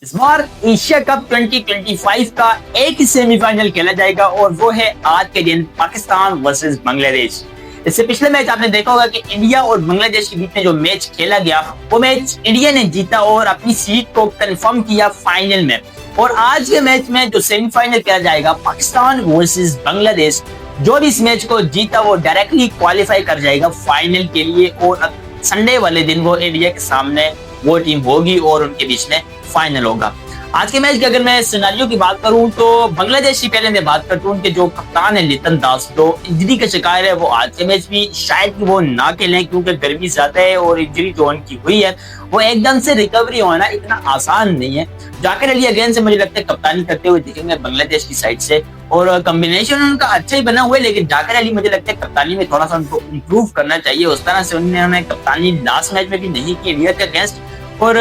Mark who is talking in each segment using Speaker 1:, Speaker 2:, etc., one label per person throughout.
Speaker 1: इस बार Asia cup 2025 का एक ही सेमीफाइनल खेला जाएगा और वो है आज के दिन पाकिस्तान वर्सेस बांग्लादेश। इससे पिछले मैच आपने देखा होगा कि इंडिया और बांग्लादेश के बीच में जो मैच खेला गया वो मैच इंडिया ने जीता और अपनी सीट को कंफर्म किया फाइनल में। और आज के मैच में जो सेमीफाइनल खेला जाएगा पाकिस्तान वर्सेस बांग्लादेश, जो भी इस मैच को जीता वो डायरेक्टली क्वालिफाई कर जाएगा फाइनल के लिए और संडे वाले दिन वो इंडिया के सामने वो टीम होगी और उनके बीच में फाइनल होगा। आज के मैच की अगर मैं सिनारियो की बात करूं तो बांग्लादेश की पहले मैं बात करता हूं, उनके जो कप्तान है लिटन दास, जो इंजरी का शिकार है, वो आज के मैच भी शायद वो ना खेलें क्योंकि गर्मी ज्यादा है और इंजरी जो उनकी हुई है वो एकदम से रिकवरी होना इतना आसान नहीं है। जाकिर अली अगेन से मुझे लगता है कप्तानी करते हुए दिखेंगे बांग्लादेश की साइड से और कॉम्बिनेशन उनका अच्छा ही बना हुआ है, लेकिन जाकिर अली मुझे लगता है कप्तानी में थोड़ा सा उनको इम्प्रूव करना चाहिए। उस तरह से उन्होंने कप्तानी लास्ट मैच में भी नहीं की इंडिया के अगेंस्ट। और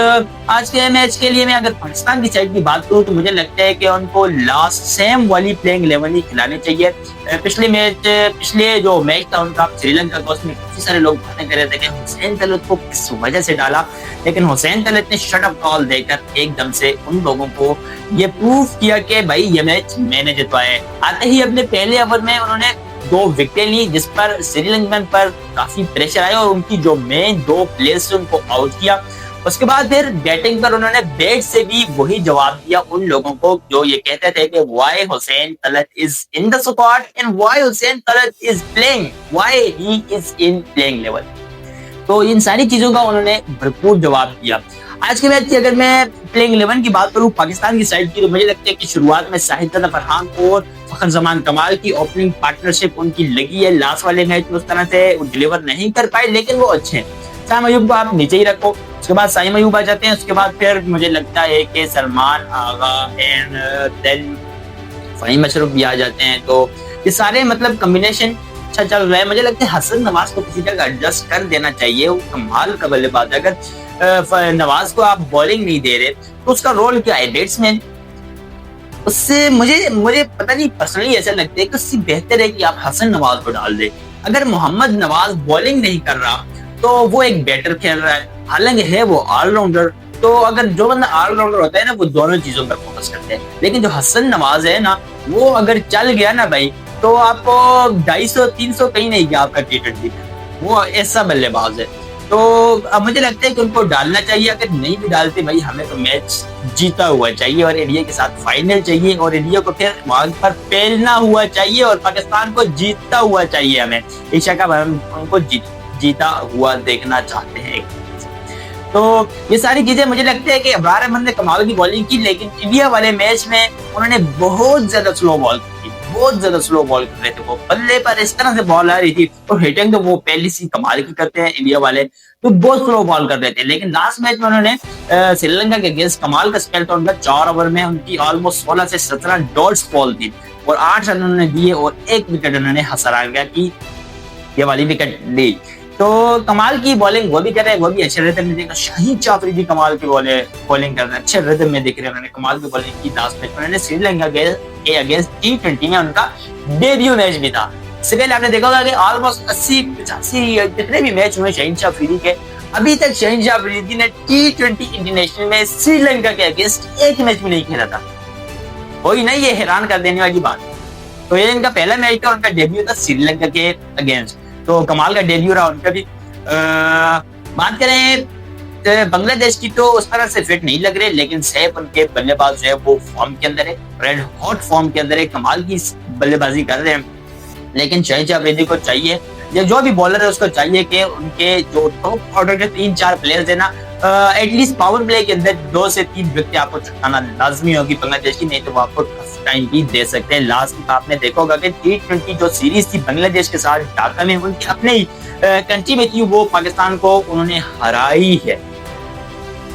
Speaker 1: आज के मैच के लिए मैं अगर पाकिस्तान की साइड की बात करूं तो मुझे लगता है कि उनको लास्ट सेम वाली प्लेइंग 11 ही खिलानी चाहिए। पिछले जो मैच था उनका श्रीलंका का, उसमें काफी सारे लोग बातें कर रहे थे कि हुसैन तलत को किस वजह से डाला, लेकिन हुसैन तलत ने शट अप कॉल देकर एकदम से उन लोगों को ये प्रूव किया कि भाई ये मैच मैंने जितवाया है। आते ही अपने पहले ओवर में उन्होंने 2 विकेटें ली जिस पर श्रीलंकन पर काफी प्रेशर आया और उनकी जो मेन 2 प्लेयर्स उनको आउट किया। उसके बाद फिर बैटिंग पर उन्होंने बैट से भी वही जवाब दिया उन लोगों को जो ये कहते थे कि why Hussain Talat is in the squad and why Hussain Talat is playing, why he is in playing level. तो इन सारी चीजों का उन्होंने भरपूर जवाब दिया। आज के मैच की अगर मैं प्लेइंग 11 की बात करूं पाकिस्तान की साइड की, तो मुझे लगता है कि शुरुआत में शाहिद रजा फरहान और फखर जमान कमाल की ओपनिंग पार्टनरशिप उनकी लगी है। लास्ट वाले मैच में उस तरह से डिलीवर नहीं कर पाए, लेकिन वो अच्छे हैं। साइम अयूब को आप नीचे ही रखो, उसके बाद साइम अयूब आ जाते हैं, उसके बाद फिर मुझे लगता है कि सलमान आगा एंड देन फहीम अशरफ भी आ जाते हैं। तो ये सारे मतलब कॉम्बिनेशन अच्छा चल रहा है। मुझे लगता है हसन नवाज को किसी जगह एडजस्ट कर देना चाहिए, वो कमाल का बल्लेबाज। अगर नवाज को आप बॉलिंग नहीं दे रहे तो उसका रोल क्या है, बैट्समैन। उससे मुझे मुझे पता नहीं, पर्सनली ऐसा लगता है कि उससे बेहतर है कि आप हसन नवाज को डाल दे। अगर मोहम्मद नवाज बॉलिंग नहीं कर रहा तो वो एक बैटर खेल रहा है, हालांकि है वो ऑलराउंडर। तो अगर जो बंदा ऑलराउंडर होता है ना वो दोनों चीजों पर फोकस करते हैं, लेकिन जो हसन नवाज है ना वो अगर चल गया ना भाई तो आपको 250-300 कहीं नहीं गया आपका T20 में। वो ऐसा बल्लेबाज है। तो अब मुझे लगता है कि उनको डालना चाहिए। अगर नहीं भी डालते भाई हमें तो मैच जीता हुआ चाहिए और इंडिया के साथ फाइनल चाहिए और इंडिया को फिर वहां पर पेलना हुआ चाहिए और पाकिस्तान को जीतता हुआ चाहिए। हमें एशिया कप हम उनको जीता हुआ देखना चाहते हैं। तो ये सारी चीजें मुझे लगता है कि अब्रार अहमद ने कमाल की बॉलिंग की, लेकिन इंडिया वाले मैच में उन्होंने बहुत ज्यादा स्लो बॉल की, बहुत ज्यादा स्लो बॉल कर रहे थे। वो बल्ले पर इस तरह से बॉल आ रही थी और हिटिंग तो वो पहली सी कमाल की करते हैं इंडिया वाले, तो बहुत स्लो बॉल कर रहे थे। लेकिन लास्ट मैच में उन्होंने श्रीलंका के अगेंस्ट कमाल का स्पेल था उनका। 4 ओवर में उनकी ऑलमोस्ट 16 से 17 डॉट्स बॉल थी और 8 रन उन्होंने दिए और 1 विकेट उन्होंने हसरांगा की ये वाली विकेट ली। तो कमाल की बॉलिंग वो भी कर रहे हैं, वो भी अच्छे रिदम में देखा। शाहीन जाफरी भी कमाल की बॉलिंग कर रहे हैं, अच्छे रिदम में दिख रहे हैं। उन्होंने कमाल की बॉलिंग की लास्ट मैच में। उन्होंने श्रीलंका के अगेंस्ट T20 में उनका डेब्यू मैच भी था। इससे पहले आपने देखा होगा कि ऑलमोस्ट 80-85 जितने भी मैच हुए शाहीन अफरीदी के, अभी तक शाहीन अफरीदी ने T20 इंटरनेशनल में श्रीलंका के अगेंस्ट एक मैच भी नहीं खेला था। वही नहीं, ये हैरान कर देने वाली बात। तो ये इनका पहला मैच था, उनका डेब्यू था श्रीलंका के अगेंस्ट, तो कमाल का डेब्यू रहा उनका भी। बात करें बांग्लादेश की तो उस तरह से फिट नहीं लग रहे, लेकिन सैफ उनके बल्लेबाज जो है वो फॉर्म के अंदर है, रेड हॉट फॉर्म के अंदर है, कमाल की बल्लेबाजी कर रहे हैं। लेकिन शाहिद अफरीदी को चाहिए या जो भी बॉलर है उसको चाहिए कि उनके जो टॉप ऑर्डर के 3-4 प्लेयर्स है ना, एटलीस्ट पावर प्ले के अंदर 2 से 3 विकेट आपको चुकाना लाजमी होगी बांग्लादेश की, नहीं तो वो आपको टफ टाइम भी दे सकते हैं। लास्ट में आपने देखा होगा कि T20 जो सीरीज थी बांग्लादेश के साथ ढाका में, उनकी अपने ही कंट्री में थी, वो पाकिस्तान को उन्होंने हराई है।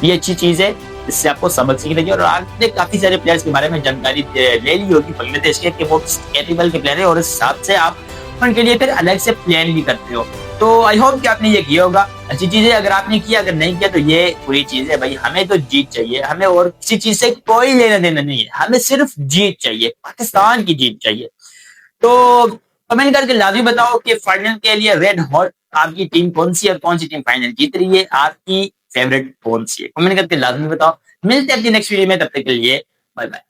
Speaker 1: ये अच्छी चीज है, इससे आपको सबक सीखने की और आपने काफी सारे प्लेयर्स के बारे में जानकारी ले ली होगी बांग्लादेश के कि वो किस कैपेबल के प्लेयर है और इस हिसाब से आप उनके लिए फिर अलग से प्लान भी करते हो। तो आई होप कि आपने ये किया होगा, अच्छी चीज है। अगर आपने किया, अगर नहीं किया तो ये बुरी चीज है भाई। हमें तो जीत चाहिए, हमें और किसी चीज से कोई लेना देना नहीं है, हमें सिर्फ जीत चाहिए, पाकिस्तान की जीत चाहिए। तो कमेंट करके लाजमी बताओ कि फाइनल के लिए रेड हॉट आपकी टीम कौन सी है और कौन सी टीम फाइनल जीत रही है, आपकी फेवरेट कौन सी है, कमेंट करके लाजमी बताओ। मिलते हैं अपनी नेक्स्ट वीडियो में, तब तक के लिए बाय बाय।